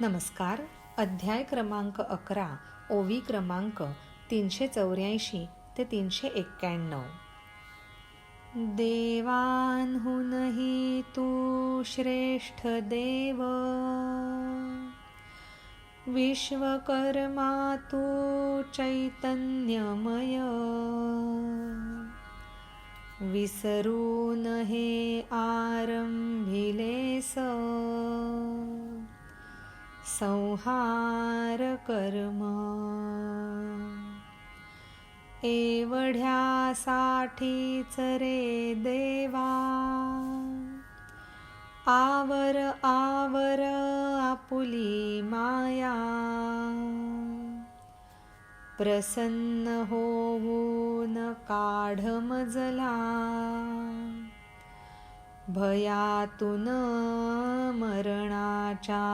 नमस्कार. अध्याय क्रमांक 11, ओवी क्रमांक 384 ते 391. देवांहूनही तू श्रेष्ठ देव, विश्वकर्मा तू चैतन्यमय. विसरून हे आरंभिलेस संहार कर्म. एवढ्यासाठीच रे देवा, आवर आवर आपुली माया. प्रसन्न होऊन काढ मजला, भयातून मरणाच्या.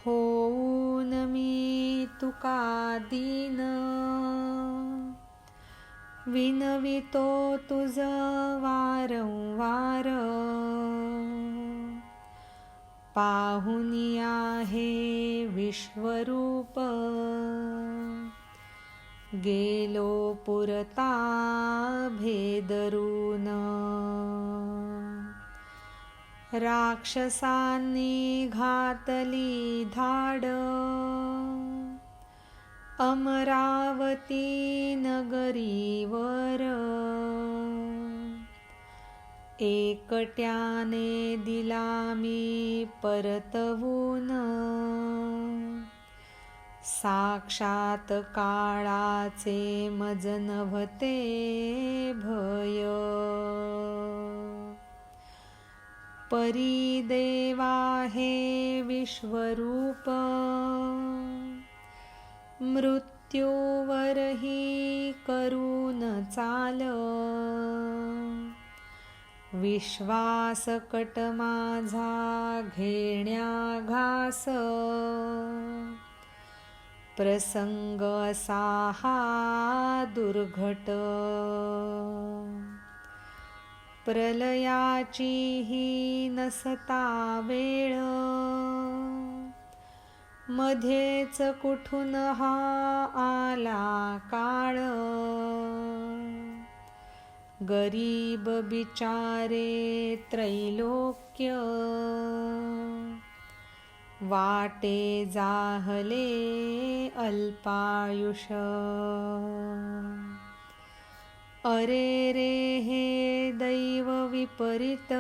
होऊन मी तुका दीन, विनवितो तुझ वारंवार. पाहुनी आहे विश्वरूप, गेलो पुरता भेदरून. राक्षसांनी घातली धाड, अमरावती नगरीवर. एकट्याने दिला मी परतवून, साक्षात काळाचे मज नव्हते भय. परी देवा हे विश्वरूप, मृत्यूवरही करून चाल. विश्वास कट माझा घेण्या घास, प्रसंग असा हा दुर्घट. प्रलयाची ही नसता वेळ, मध्येच कुठून हा आला काळ. गरीब बिचारे त्रैलोक्य, वाटे जाहले अल्पायुष. अरे रे हे दैव विपरीत,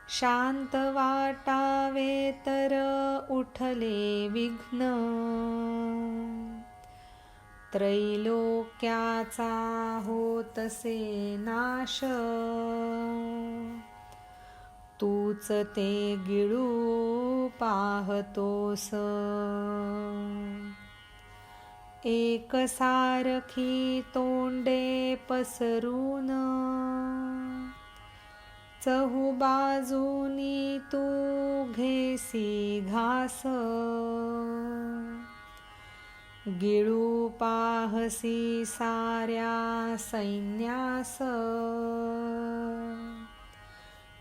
शांत वाटावे तर उठले विघ्न. त्रैलोक्याचा होतसे नाश, तूच ते गिळू पाहतोस. एकसारखी तोंडे पसरून, चहूबाजूनी तू घेसी घास. गिळू पाहसी साऱ्या सैन्यास,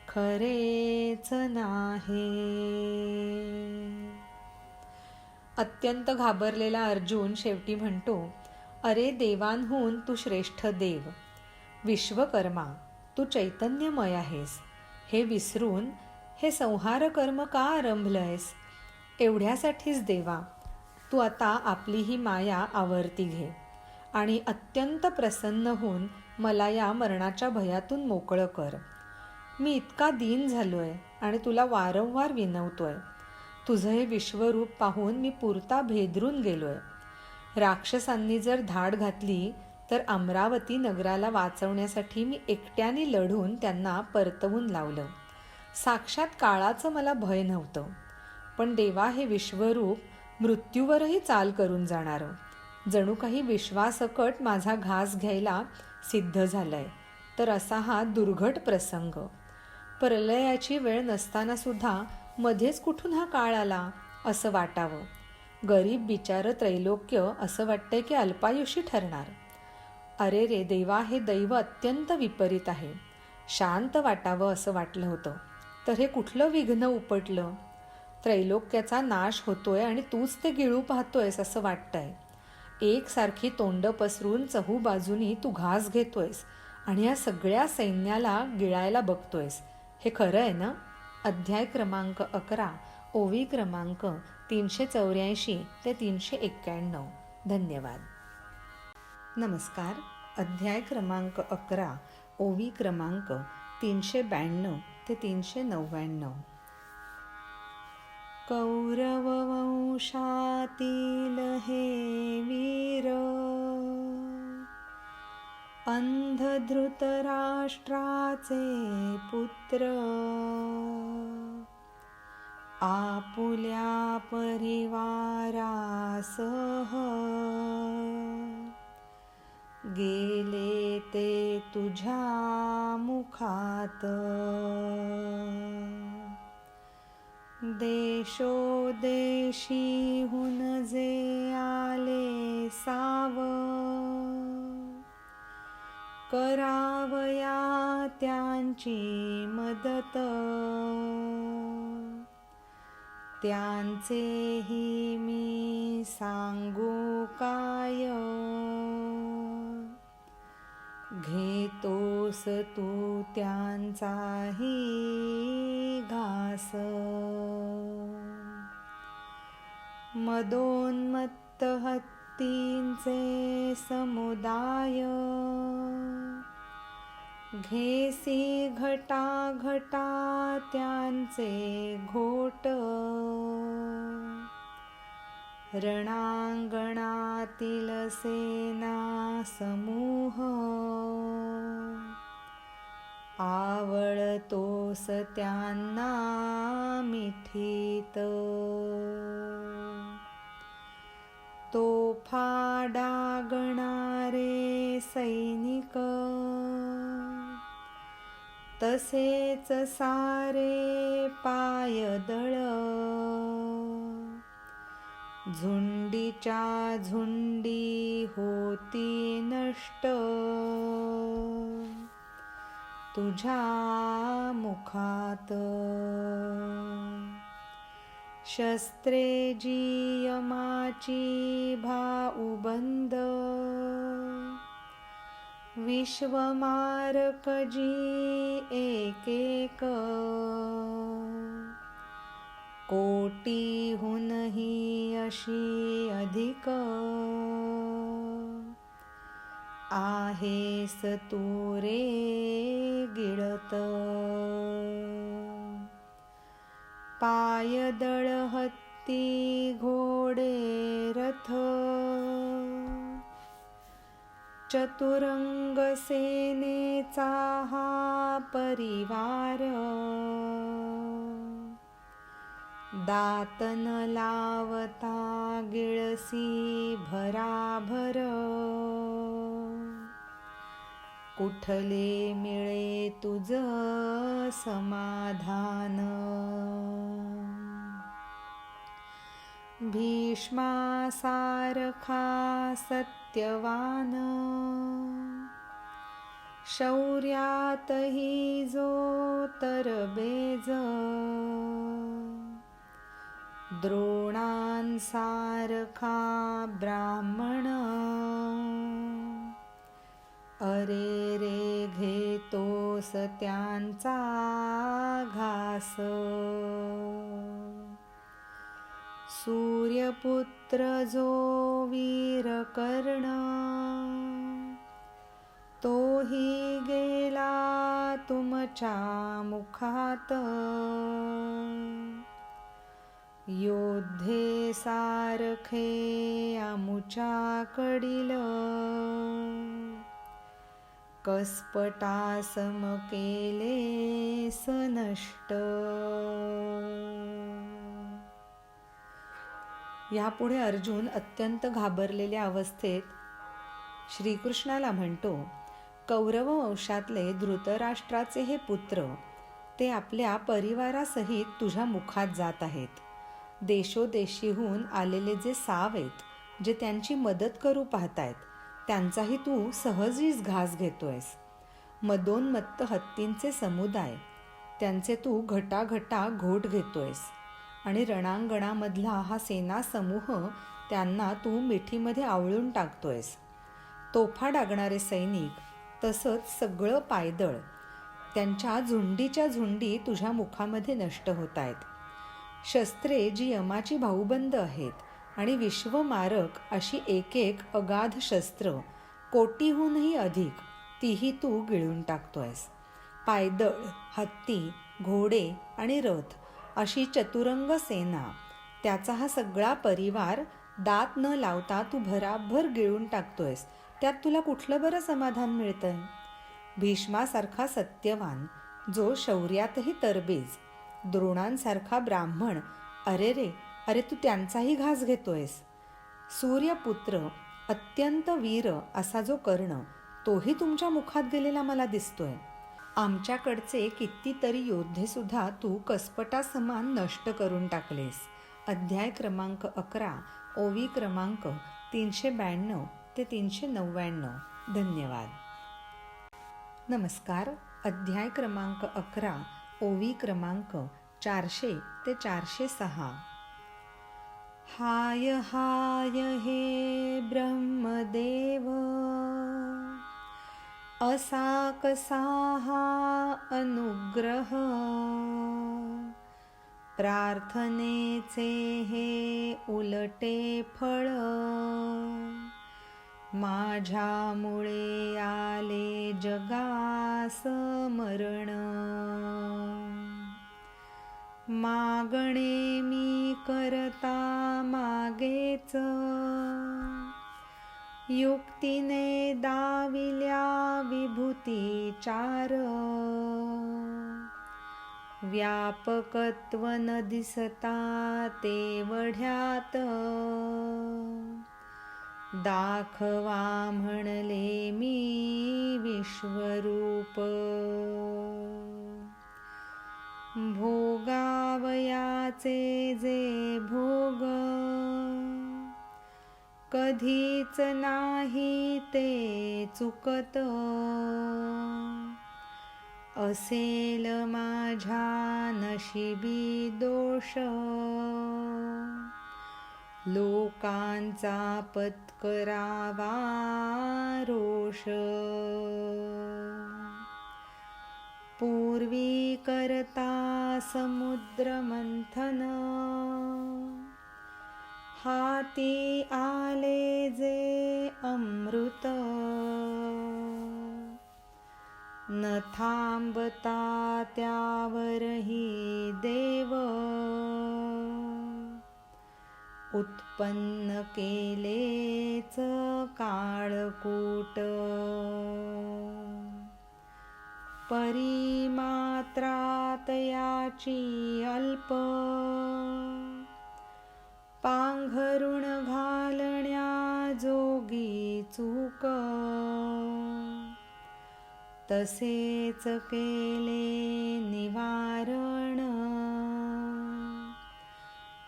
खरेच नाही. अत्यंत घाबरलेला अर्जुन शेवटी म्हणतो, अरे देवांहून तू श्रेष्ठ देव, विश्वकर्मा तू चैतन्यमय आहेस. हे विसरून हे संहार कर्म का आरंभलंयस? एवढ्यासाठीच देवा, तू आता आपली ही माया आवर्ती घे आणि अत्यंत प्रसन्न होऊन मला या मरणाच्या भयातून मोकळं कर. मी इतका दीन झालोय आणि तुला वारंवार विनवतोय. तुझं हे विश्वरूप पाहून मी पुरता भेदरून गेलोय. राक्षसांनी जर धाड घातली तर अमरावती नगराला वाचवण्यासाठी मी एकट्याने लढून त्यांना परतवून लावलं. साक्षात काळाचं मला भय नव्हतं, पण देवा हे विश्वरूप मृत्यूवरही चाल करून जाणारं, जणू काही विश्वासकट माझा घास घ्यायला सिद्ध झालंय. तर असा हा दुर्घट प्रसंग. प्रलयाची वेळ नसताना सुद्धा मध्येच कुठून हा काळ आला असं वाटावं. गरीब बिचारं त्रैलोक्य असं वाटतंय की अल्पायुषी ठरणार. अरे रे देवा, हे दैव अत्यंत विपरीत आहे. शांत वाटावं असं वाटलं होतं, तर हे कुठलं विघ्न उपटलं? त्रैलोक्याचा नाश होतोय आणि तूच ते गिळू पाहतोयस असं वाटतंय. एकसारखी तोंड पसरून चहूबाजूनी तू घास घेतोयस आणि या सगळ्या सैन्याला गिळायला बघतोयस. हे खरं आहे ना? अध्याय क्रमांक 11, ओवी क्रमांक 384 ते 391. धन्यवाद. नमस्कार. अध्याय क्रमांक 11, ओवी क्रमांक 392 ते 399. कौरववंशातील हे वीर, अंध धृतराष्ट्राचे पुत्र, आपुल्या परिवारासह गेले ते तुझ्या मुखात. देशोदेशीहून जे आले साव, करावया त्यांची मदत. त्यांचेही मी सांगू काय, घेतोस तू त्यांचाही घास. मदोन्मत्त हत्तींचे समुदाय, घेसी घटाघटा त्यांचे घोट. रणांगणातील सेना समूह, आवळतोस त्यांना मिठीत. तोफा डागणारे सैनिक, तसेच सारे पायदळ. झुंडीच्या झुंडी होती नष्ट, तुझ्या मुखात. शस्त्रे जी यमाची भाऊबंद, विश्वमारक जी एक कोटीहूनही अशी अधिक. आहेस तू रे गिळत. पायदळ हत्ती घोडे रथ, चतुरंग सेनेचा हा परिवार. दातन लावता गिळसी भराभर, कुठले मिळे तुझ समाधान. भीष्मासारखा सत्यवान, शौर्यातही जो तरबेज. द्रोणांसारखा ब्राह्मण, अरे रे घेतोस त्यांचा घास. सूर्यपुत्र जो वीर कर्ण, तोही गेला तुमच्या मुखात. योद्धे सारखे आमुच्याकडील, कस्पटासम केलेस नष्ट. यापुढे अर्जुन अत्यंत घाबरलेल्या अवस्थेत श्रीकृष्णाला म्हणतो, कौरव वंशातले धृतराष्ट्राचे हे पुत्र, ते आपल्या परिवारासहित तुझ्या मुखात जात आहेत. देशोदेशीहून आलेले जे साव आहेत, जे त्यांची मदत करू पाहतायत, त्यांचाही तू सहजीच घास घेतोयस. मदोन्मत्त हत्तींचे समुदाय, त्यांचे तू घटाघटा घोट घेतोयस आणि रणांगणामधला हा सेना समूह त्यांना तू मिठीमध्ये आवळून टाकतोयस. तोफा डागणारे सैनिक तसंच सगळं पायदळ त्यांच्या झुंडीच्या झुंडी तुझ्या मुखामध्ये नष्ट होत आहेत. शस्त्रे जी यमाची भाऊबंद आहेत आणि विश्वमारक अशी एक एक अगाध शस्त्र कोटीहूनही अधिक तीही तू गिळून टाकतोयस. पायदळ, हत्ती, घोडे आणि रथ अशी चतुरंग सेना, त्याचा हा सगळा परिवार दात न लावता तू भराभर गिळून टाकतोयस. त्यात तुला कुठलं बरं समाधान मिळतंय? भीष्मासारखा सत्यवान, जो शौर्यातही तरबेज, द्रोणांसारखा ब्राह्मण, अरे रे अरे तू त्यांचाही घास घेतोयस. सूर्यपुत्र, अत्यंत वीर असा जो कर्ण, तोही तुमच्या मुखात गेलेला मला दिसतोय. आमच्याकडचे कितीतरी योद्धेसुद्धा तू कसपटासमान नष्ट करून टाकलेस. अध्याय क्रमांक 11, ओवी क्रमांक 392 ते 399. धन्यवाद. नमस्कार. अध्याय क्रमांक 11, ओवी क्रमांक 400 ते 406. हाय हाय हे ब्रह्मदेव, असा कसा हा अनुग्रह, प्रार्थनेचे हे उलटे फळ, माझ्यामुळे आले जगास मरण. मागणे मी करता मागेच, युक्तीने दाविल्या विभूती चार. व्यापकत्व न दिसता तेवढ्यात, दाखवा म्हणले मी विश्वरूप. भोगावयाचे जे भोग, कधीच नाही ते चुकत. असेल माझ्या नशिबी दोष, लोकांचा पत्करावा रोष. पूर्वी करता समुद्र मंथन, हाती आले जे अमृत. न थांबता त्यावरही देव, उत्पन्न केलेच काळकूट. परिमात्रात याची अल्प, पांघरुण घालण्या जोगी चूक. तसेच केले निवारण,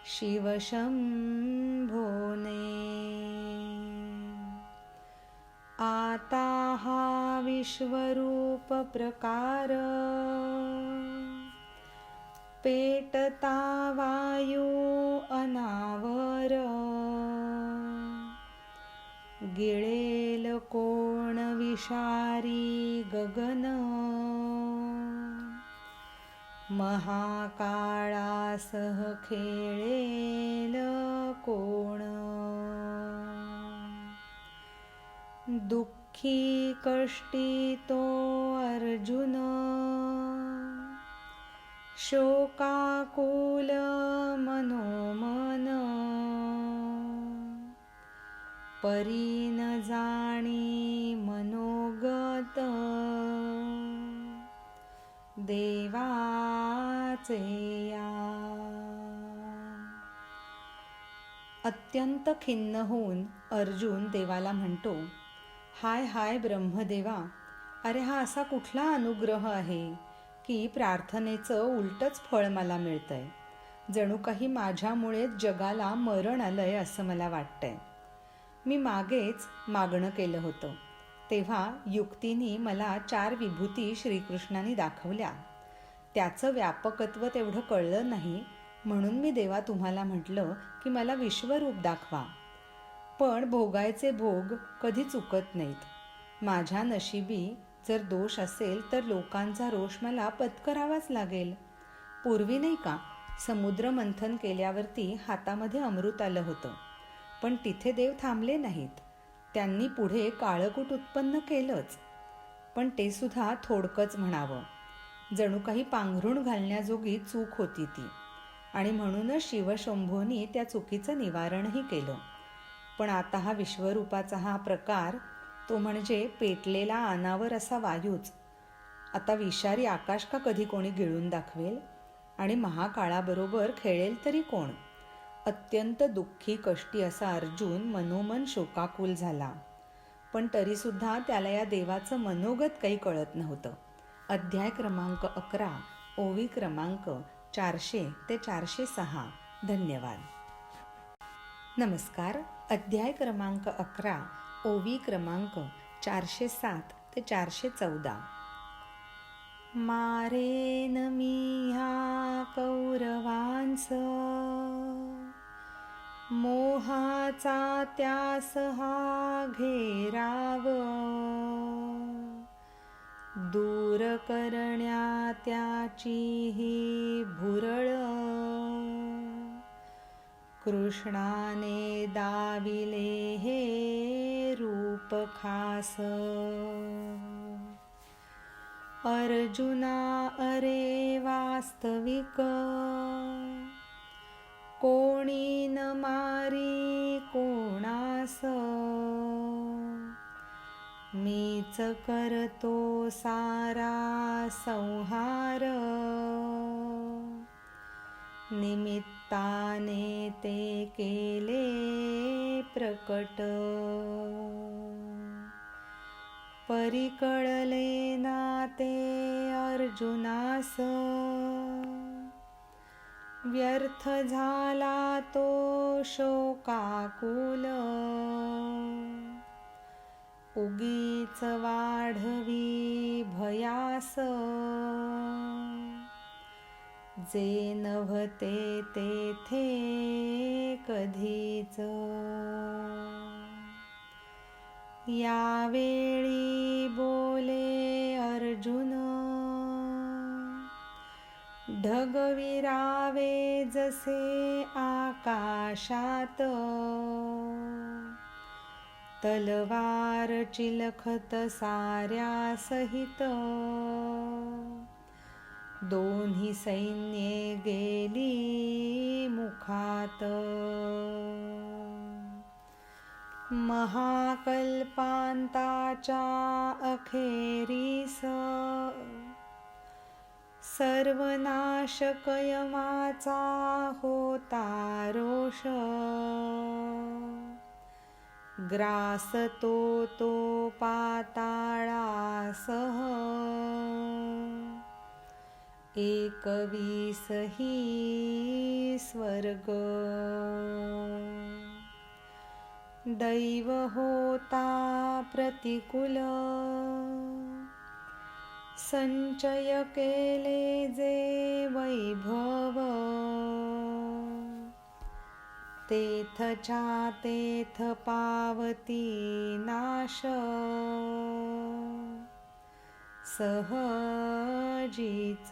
शिवशंभोने. आता हा विश्वरूप प्रकार, पेटता वायू अनावर. गिळेल कोण विषारी गगन, महाकाळासह खेळेल कोण. दुःखी कष्टी तो अर्जुन, शोकाकुल मनोमन. परी न जाणी मनोगत, देवाचे या. अत्यंत खिन्न होऊन अर्जुन देवाला म्हणतो, हाय हाय ब्रह्मदेवा, अरे हा असा कुठला अनुग्रह आहे की प्रार्थनेचं उलटच फळ मला मिळतंय. जणू काही माझ्यामुळेच जगाला मरण आलंय असं मला वाटतंय. मी मागेच मागणं केलं होतं, तेव्हा युक्तीने मला 4 विभूती श्रीकृष्णाने दाखवल्या. त्याचं व्यापकत्व तेवढं कळलं नाही, म्हणून मी देवा तुम्हाला म्हटलं की मला विश्वरूप दाखवा. पण भोगायचे भोग कधी चुकत नाहीत. माझ्या नशिबी जर दोष असेल तर लोकांचा रोष मला पत्करावाच लागेल. पूर्वी नाही का, समुद्र मंथन केल्यावरती हातामध्ये अमृत आलं होतं, पण तिथे देव थांबले नाहीत. त्यांनी पुढे काळकूट उत्पन्न केलंच, पण ते सुद्धा थोडकंच म्हणावं. जणू काही पांघरूण घालण्याजोगी चूक होती ती, आणि म्हणूनच शिवशंभोनी त्या चुकीचं निवारणही केलं. पण आता हा विश्वरूपाचा हा प्रकार, तो म्हणजे पेटलेला अनावर असा वायूच, आता विषारी आकाश का कधी कोणी गिळून दाखवेल? आणि महाकाळाबरोबर खेळेल तरी कोण? अत्यंत दुःखी कष्टी असा अर्जुन मनोमन शोकाकुल झाला. पण तरीसुद्धा त्याला या देवाचं मनोगत काही कळत नव्हतं. अध्याय क्रमांक 11, ओवी क्रमांक 400 ते 406. धन्यवाद. नमस्कार. अध्याय क्रमांक 11, ओवी क्रमांक 407 ते 414. मारेन मी ह्या कौरवांस, मोहाचा त्यास हा घेराव, दूर करण्या त्याची ही भुरळ, कृष्णाने दाविले हे रूप खास. अर्जुना अरे वास्तविक, कोणी न मारी कोणास, मीच करतो सारा संहार, निमित्ताने ते केले प्रकट, परिकळले ना ते अर्जुनास, व्यर्थ झाला तो शोकाकुल, उगीच वाढवी भयास, जे नव्हते तेथे कधीच. यावेळी बोले अर्जुन, ढगविरावे जसे आकाशात, तलवार चिलखत साऱ्या सहित, दोन्ही सैन्ये गेली मुखात. महाकल्पांताच्या अखेरीस, सर्वनाश कयमाचा होता रोष, ग्रासतो तो पाताळासह, 21 ही स्वर्ग. दैव होता प्रतिकूल, संचय केले जे वैभव, तेथच्या तेथ पावती नाश, सहजीच.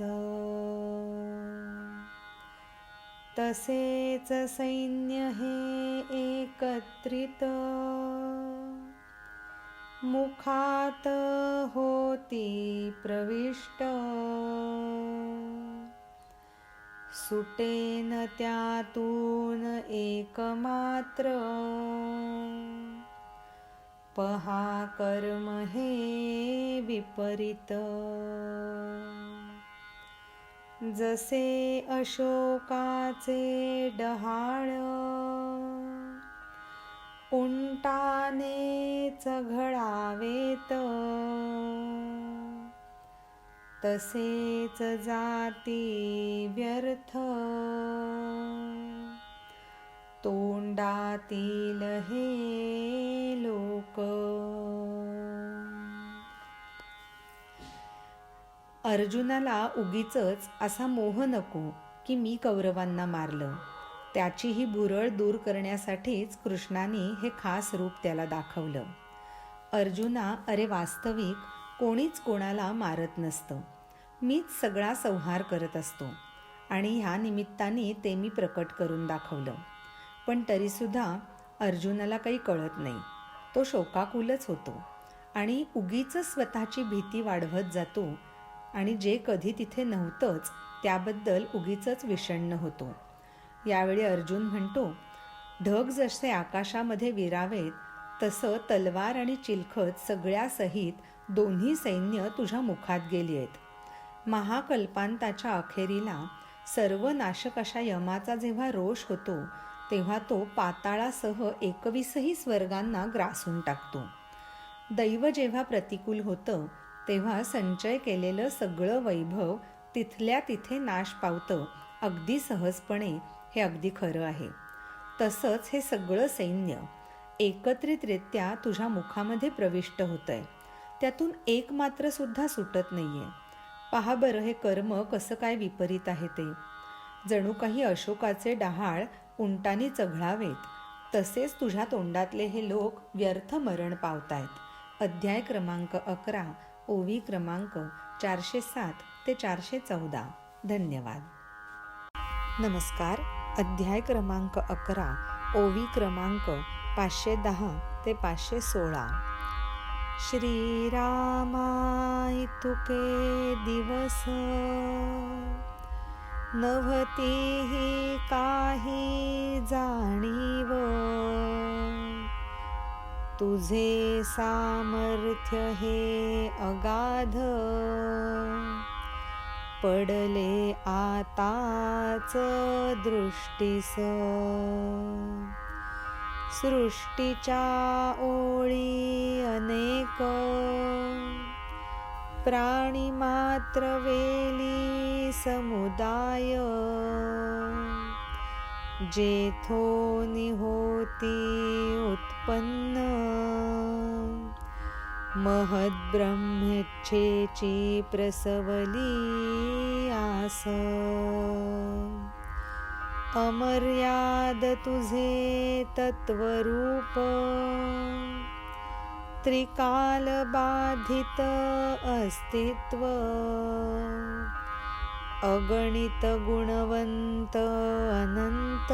तसेच सैन्य हे एकत्रित, मुखात होती प्रविष्ट, सुटेन त्यातून एकमात्र, पहा कर्म हे विपरीत. जसे अशोकाचे डहाळ, उंटानेच घडावेत, तसेच जाती व्यर्थ, तोंडातील हे लोक. अर्जुनाला उगीचच असा मोह नको की मी कौरवांना मारलं. त्याची ही भुरळ दूर करण्यासाठीच कृष्णाने हे खास रूप त्याला दाखवलं. अर्जुना, अरे वास्तविक कोणीच कोणाला मारत नसतं. मीच सगळा संहार करत असतो आणि ह्या निमित्ताने ते मी प्रकट करून दाखवलं. पण तरीसुद्धा अर्जुनाला काही कळत नाही. तो शोकाकुलच होतो आणि उगीच स्वतःची भीती वाढवत जातो आणि जे कधी तिथे नव्हतंच त्याबद्दल उगीचच विषण्ण होतो. यावेळी अर्जुन म्हणतो, ढग जसे आकाशामध्ये विरावेत तसं तलवार आणि चिलखत सगळ्यासहित दोन्ही सैन्य तुझ्या मुखात गेली आहेत. महाकल्पांताच्या अखेरीला सर्वनाशक अशा यमाचा जेव्हा रोष होतो तेव्हा तो पाताळासह 21ही स्वर्गांना ग्रासून टाकतो. दैव जेव्हा प्रतिकूल होतं तेव्हा संचय केलेलं सगळं वैभव तिथल्या तिथे नाश पावतं अगदी सहजपणे. हे अगदी खरं आहे. तसंच हे सगळं सैन्य एकत्रितरित्या तुझ्या मुखामध्ये प्रविष्ट होतंय. त्यातून एक मात्र सुद्धा सुटत नाहीये. पहा बरं हे कर्म कसं काय विपरीत आहे ते. जणू काही अशोकाचे डहाळ उंटानी चघळावेत तसेच तुझ्या तोंडातले हे लोक व्यर्थ मरण पावतायत. अध्याय क्रमांक 11, ओवी क्रमांक 407 ते 414. धन्यवाद. नमस्कार. अध्याय क्रमांक 11, ओवी क्रमांक 510 ते 516. श्रीरामाय तुके दिवस नव्हतीही काही जाणीव. तुझे सामर्थ्य हे अगाध पडले आताच दृष्टीस. सृष्टीच्या ओळी अनेक प्राणी मात्र वेली समुदाय. जेथोनी होती उत्पन्न महद्ब्रह्मेच्छेची प्रसवली आस. अमर्याद तुझे तत्वरूप त्रिकाल बाधित अस्तित्व. अगणित गुणवंत अनंत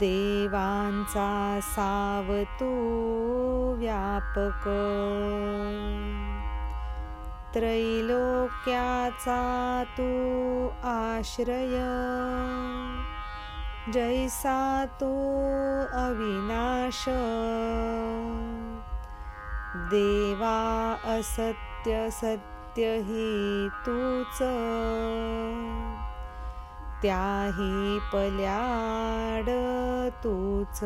देवांचा सावतू व्यापक. त्रैलोक्याचा तू आश्रय जैसा तो अविनाश. देवा असत्य सत्य ही तूच त्याही पल्याड तूच.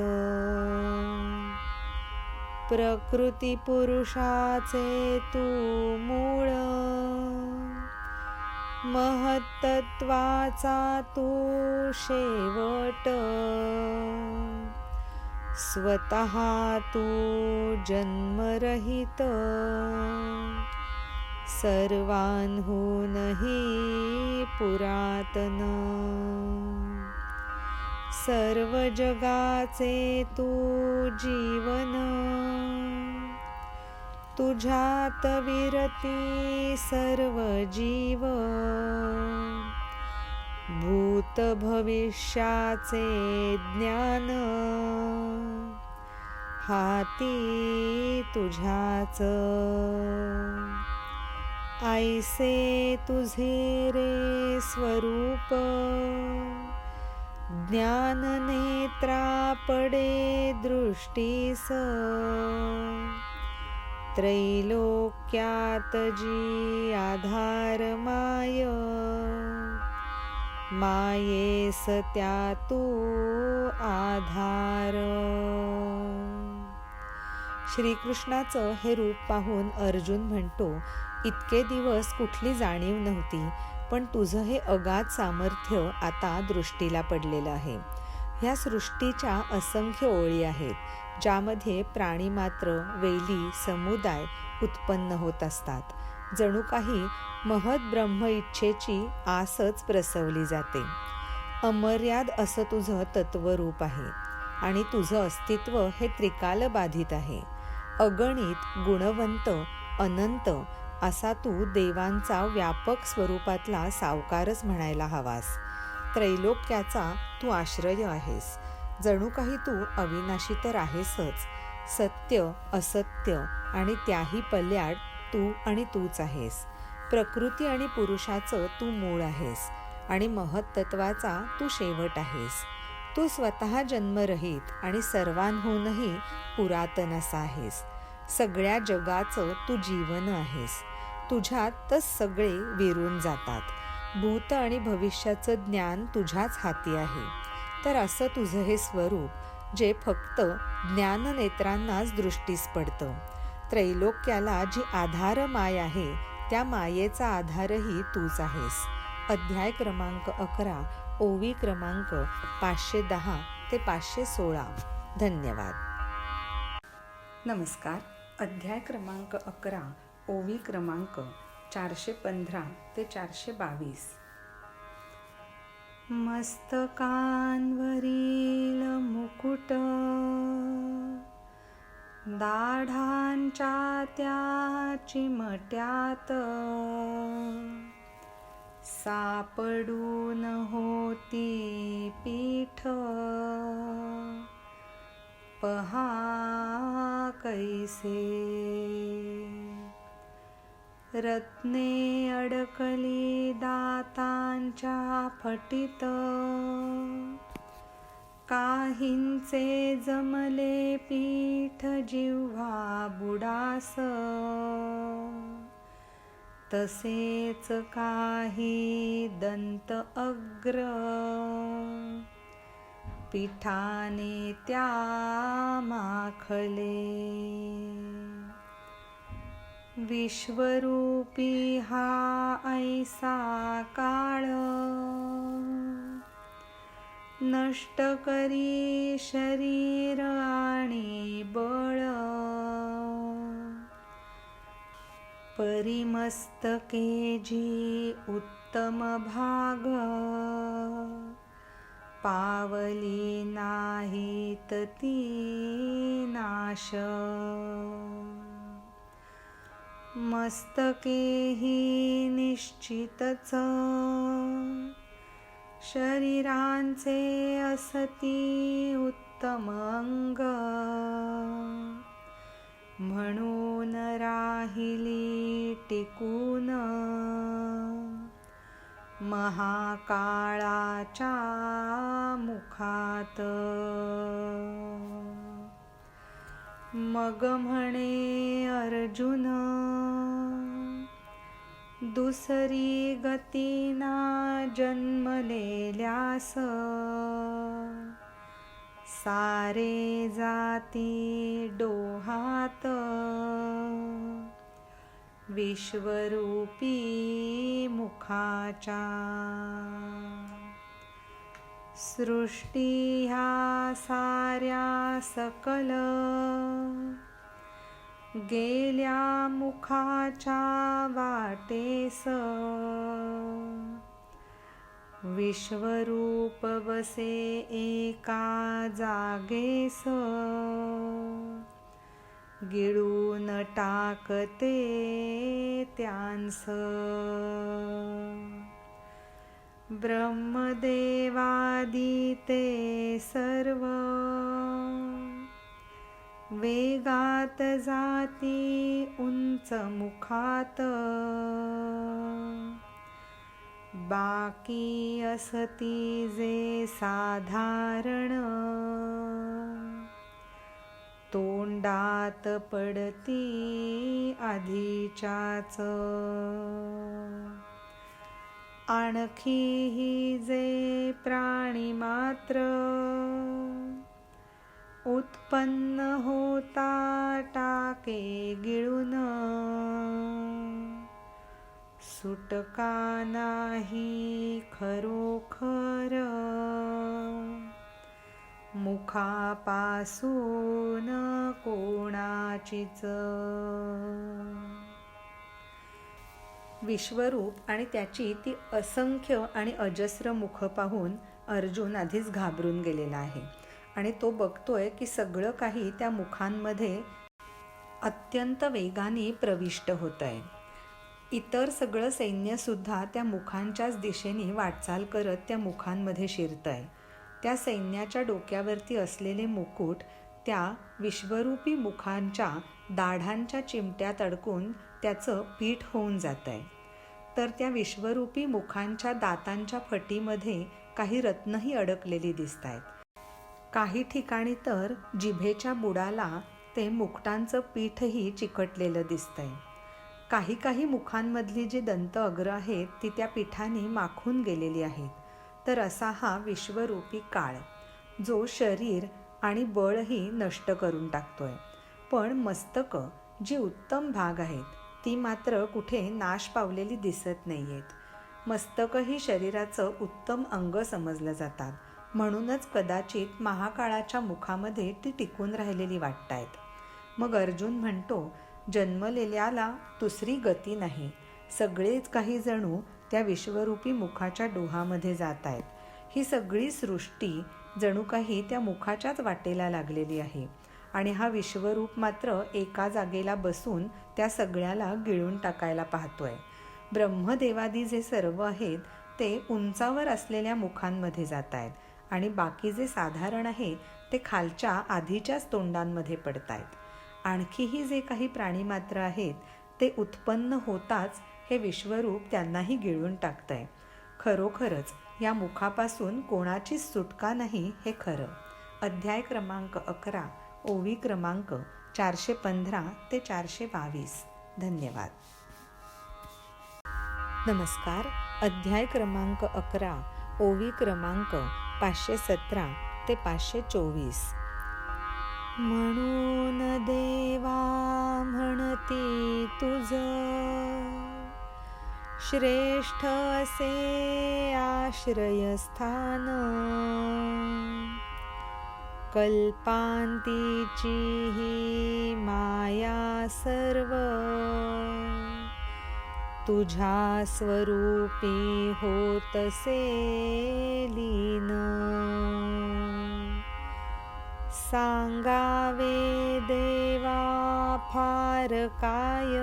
प्रकृती पुरुषाचे तू मूळ महत्त्वाचा तू शेवट. स्वतः तू जन्मरहित सर्वांहूनही पुरातन. सर्व जगाचे तू जीवन तुझ्यात विरती सर्व जीव. भूत भविष्याचे ज्ञान हाती तुझ्याच. ऐसे तुझे रे स्वरूप ज्ञान नेत्रा पडे दृष्टीस. त्रैलोक्यात जी आधार माय मायेस त्या तू आधार. श्रीकृष्णाचं हे रूप पाहून अर्जुन म्हणतो, इतके दिवस कुठली जाणीव नव्हती, पण तुझं हे अगाध सामर्थ्य आता दृष्टीला पडलेलं आहे. ह्या सृष्टीच्या असंख्य ओळी आहेत ज्यामध्ये प्राणीमात्र वेली समुदाय उत्पन्न होत असतात. जणू काही महत ब्रह्म इच्छेची आसच प्रसवली जाते. अमर्याद असं तुझं तत्वरूप आहे आणि तुझं अस्तित्व हे त्रिकाल बाधित आहे. अगणित, गुणवंत, अनंत असा तू देवांचा व्यापक स्वरूपातला सावकारच म्हणायला हवास. त्रैलोक्याचा तू आश्रय आहेस. जणू काही तू अविनाशी तर आहेसच. सत्य, असत्य आणि त्याही पल्याड तू आणि तूच आहेस. प्रकृती आणि पुरुषाचं तू मूळ आहेस आणि महत्त्वाचा तू शेवट आहेस. तू स्वतः जन्मरहित आणि सर्वांहूनही पुरातन असा आहेस. सगळ्या जगाचं तू जीवन आहेस. तुझ्यातच सगळे विरून जातात. भूत आणि भविष्याचं ज्ञान तुझ्याच हाती आहे. तर असं तुझं हे स्वरूप जे फक्त ज्ञाननेत्रांनाच दृष्टीस पडतं. त्रैलोक्याला जी आधार माय आहे त्या मायेचा आधारही तूच आहेस. अध्याय क्रमांक 11, ओवी क्रमांक 510 ते 516. धन्यवाद. नमस्कार. अध्याय क्रमांक 11, ओवी क्रमांक 415 ते 422. मस्तकांवरील मुकुट दाढांच्या त्या चिमट्यात सापडून होती पीठ पहा कैसे. रत्ने अडकली दातांच्या फटीत काहींचे जमले पीठ जिव्हा बुडास. तसेच काही दंत अग्र पिठाने त्या माखले. विश्वरूपी हा ऐसा काळ नष्ट करी शरीर आणि बळ. परिमस्तके जी उत्तम भाग पावली नाहीत ती नाश. मस्तकेही निश्चितच शरीरांचे असती उत्तम अंग. म्हणून राहिली टिकून महाकाळाच्या मुखात. मग म्हणे अर्जुन दुसरी गती ना जन्मलेल्यास सारे जाती डोहात. विश्वरूपी मुखाच्या सृष्टी ह्या साऱ्या सकल गेल्या मुखाच्या वाटेस. विश्वरूप बसे एका जागेस गिळून टाकते त्यांस. ब्रह्मदेवादी ते सर्व वेगात जाती उंच मुखात. बाकी असती जे साधारण तोंडात पडती आधीच्याच. आणखीही जे प्राणी मात्र उत्पन्न होता टाके गिळून. सुटका नाही खरोखर मुखापासून कोणाचीच. विश्वरूप आणि त्याची ती असंख्य आणि अजस्र मुखं पाहून अर्जुन आधीच घाबरून गेलेला आहे आणि तो बघतोय की सगळं काही त्या मुखांमध्ये अत्यंत वेगाने प्रविष्ट होत आहे. इतर सगळं सैन्यसुद्धा त्या मुखांच्याच दिशेने वाटचाल करत त्या मुखांमध्ये शिरत आहे. त्या सैन्याच्या डोक्यावरती असलेले मुकुट त्या विश्वरूपी मुखांच्या दाढांच्या चिमट्यात अडकून त्याचं पीठ होऊन जात आहे. तर त्या विश्वरूपी मुखांच्या दातांच्या फटीमध्ये काही रत्नही अडकलेली दिसत आहेत. काही ठिकाणी तर जिभेच्या बुडाला ते मुकुटांचं पीठही चिकटलेलं दिसतंय. काही मुखांमधली जी दंत अग्र आहेत ती त्या पिठाने माखून गेलेली आहेत. तर असा हा विश्वरूपी काळ जो शरीर आणि बळही नष्ट करून टाकतोय. पण मस्तकं जी उत्तम भाग आहेत ती मात्र कुठे नाश पावलेली दिसत नाही आहेत. मस्तकं ही शरीराचं उत्तम अंग समजलं जातात. म्हणूनच कदाचित महाकाळाच्या मुखामध्ये ती टिकून राहिलेली वाटतायत. मग अर्जुन म्हणतो, जन्मलेल्याला दुसरी गती नाही. सगळेच काही जणू त्या विश्वरूपी मुखाच्या डोहामध्ये जात आहेत. ही सगळी सृष्टी जणू काही त्या मुखाच्याच वाटेला लागलेली आहे आणि हा विश्वरूप मात्र एका जागेला बसून त्या सगळ्याला गिळून टाकायला पाहतोय. ब्रह्मदेवादी जे सर्व आहेत ते उंचावर असलेल्या मुखांमध्ये जात आहेत आणि बाकी जे साधारण आहे ते खालच्या आधीच्याच तोंडांमध्ये पडत आहेत. आणखीही जे काही प्राणीमात्र आहेत ते उत्पन्न होताच हे विश्वरूप त्यांनाही गिळून टाकतंय. खरोखरच या मुखापासून कोणाचीच सुटका नाही हे खरं. अध्याय क्रमांक 11, ओवी क्रमांक 415 ते 422. धन्यवाद. नमस्कार. अध्याय क्रमांक 11, ओवी क्रमांक 517 ते 524. म्हणून देवा म्हणती तुझ श्रेष्ठ असे आश्रयस्थान. कल्पांतीची ही माया सर्व तुझ्या स्वरूपी होतसे लीन. सांगावे देवा फार काय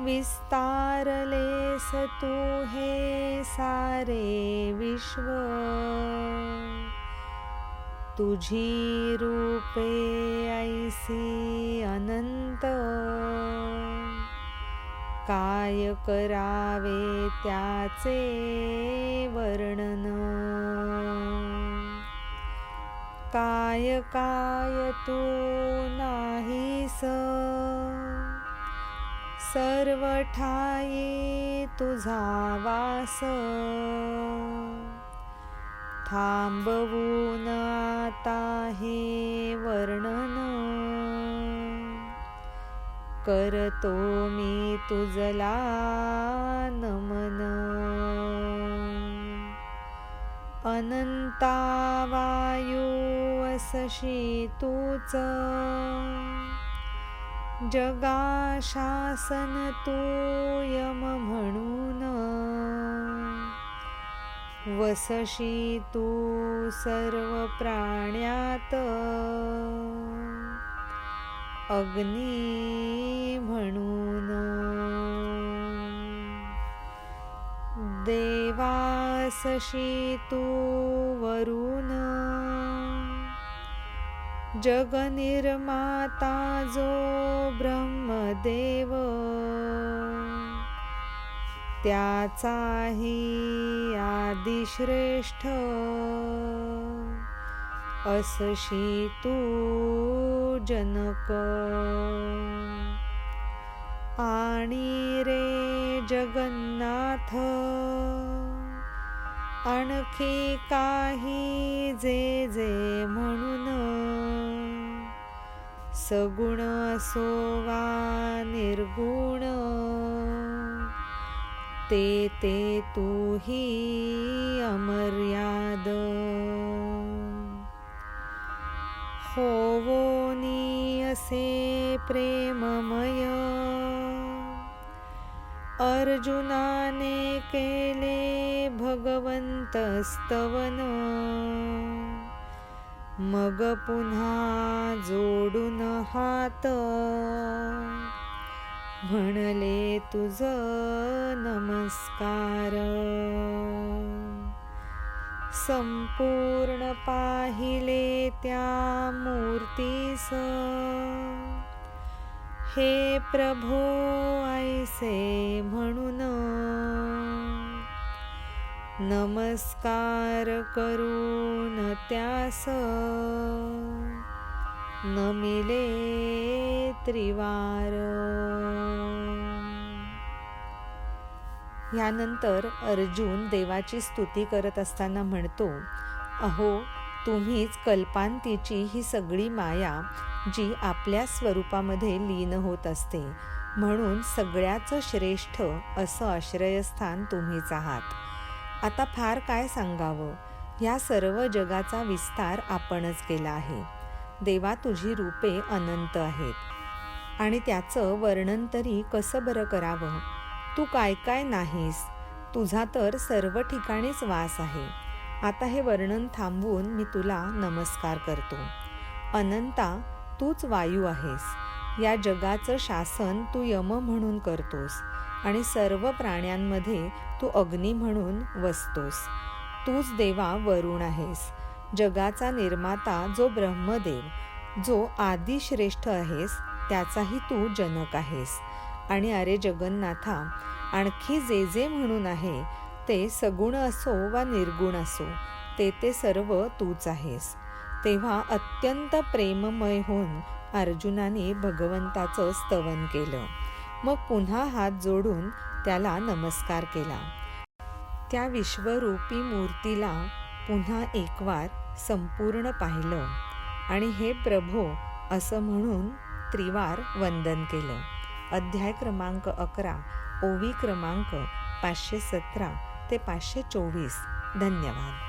विस्तारलेस तू हे सारे विश्व. तुझी रूपे ऐसी अनंत काय करावे त्याचे वर्णन. काय काय तू नाहीस सर्व ठाई तुझा वास. थांबवून आता हे वर्णन करतो मी तुझला नमन. अनंता वायू असशी तूच जगा शासन तू यम म्हणून. वसशी तू सर्व प्राण्यात अग्नी म्हणून. देवासशी तू वरून जगनिर्माता जो ब्रह्मदेव. त्याचाही आदिश्रेष्ठ असशी तू जनक. आणि रे जगन्नाथ आणखी काही जे जे म्हणून. सगुण असो वा निर्गुण ते ते तूही अमर्याद. होवोनी असे प्रेममय अर्जुनाने केले भगवंत स्तवन, मग पुन्हा जोडून हात, म्हणले तुझ नमस्कार. संपूर्ण पाहिले त्या मूर्तीस, हे प्रभो ऐसे म्हणून, नमस्कार करून त्यास, नमिले त्रिवार. यानंतर अर्जुन देवाची स्तुती करत असताना म्हणतो, अहो तुम्हीच कल्पांतीची ही सगळी माया जी आपल्या स्वरूपामध्ये लीन होत असते, म्हणून सगळ्याच श्रेष्ठ असं आश्रयस्थान तुम्हीच आहात. आता फार काय सांगावं, ह्या सर्व जगाचा विस्तार आपणच केला आहे. देवा तुझी रूपे अनंत आहेत आणि त्याचं वर्णन तरी कसं बरं करावं. तू काय काय नाहीस, तुझा तर सर्व ठिकाणीच वास आहे. आता हे वर्णन थांबवून मी तुला नमस्कार करतो. अनंता तूच वायू आहेस, या जगाचं शासन तू यम म्हणून करतोस आणि सर्व प्राण्यांमध्ये तू अग्नी म्हणून वसतोस. तूच देवा वरुण आहेस, जगाचा निर्माता जो ब्रह्मदेव, जो आदी श्रेष्ठ आहेस त्याचाही तू जनक आहेस. आणि अरे जगन्नाथा, आणखी जे जे म्हणून आहे ते सगुण असो वा निर्गुण असो, ते सर्व तूच आहेस. तेव्हा अत्यंत प्रेममय होऊन अर्जुनाने भगवंताचं स्तवन केलं. मग पुन्हा हात जोडून त्याला नमस्कार केला. त्या विश्वरूपी मूर्तीला पुन्हा एकवार संपूर्ण पाहिलं आणि हे प्रभो असं म्हणून त्रिवार वंदन केलं. अध्याय क्रमांक 11, ओवी क्रमांक 517 ते 524. धन्यवाद.